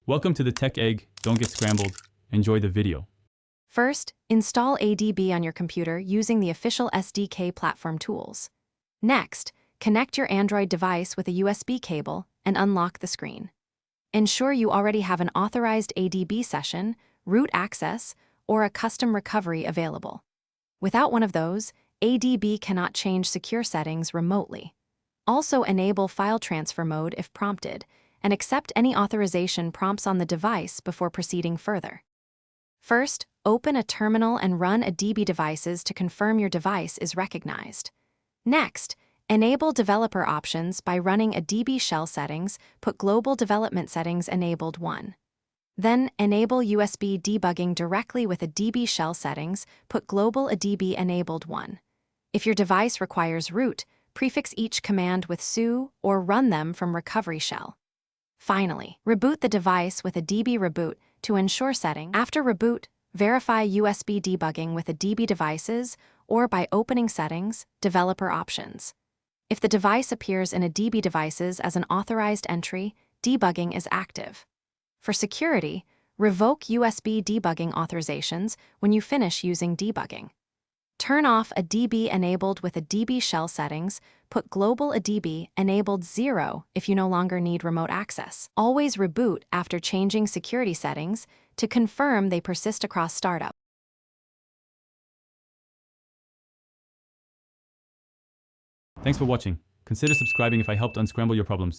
Welcome to the Tech Egg. Don't get scrambled. Enjoy the video. First, install ADB on your computer using the official SDK platform tools. Next, connect your Android device with a USB cable and unlock the screen. Ensure you already have an authorized ADB session, root access, or a custom recovery available. Without one of those, ADB cannot change secure settings remotely. Also enable file transfer mode if prompted, and accept any authorization prompts on the device before proceeding further. First, open a terminal and run ADB devices to confirm your device is recognized. Next, enable developer options by running ADB shell settings, put global development settings enabled 1. Then, enable USB debugging directly with ADB shell settings, put global ADB enabled 1. If your device requires root, prefix each command with su or run them from recovery shell. Finally, reboot the device with ADB reboot to ensure setting. After reboot, verify USB debugging with ADB devices or by opening settings, developer options. If the device appears in ADB devices as an authorized entry, debugging is active. For security, revoke USB debugging authorizations when you finish using debugging. Turn off ADB enabled with ADB shell settings, put global ADB enabled 0 if you no longer need remote access. Always reboot after changing security settings to confirm they persist across startup. Thanks for watching. Consider subscribing if I helped unscramble your problems.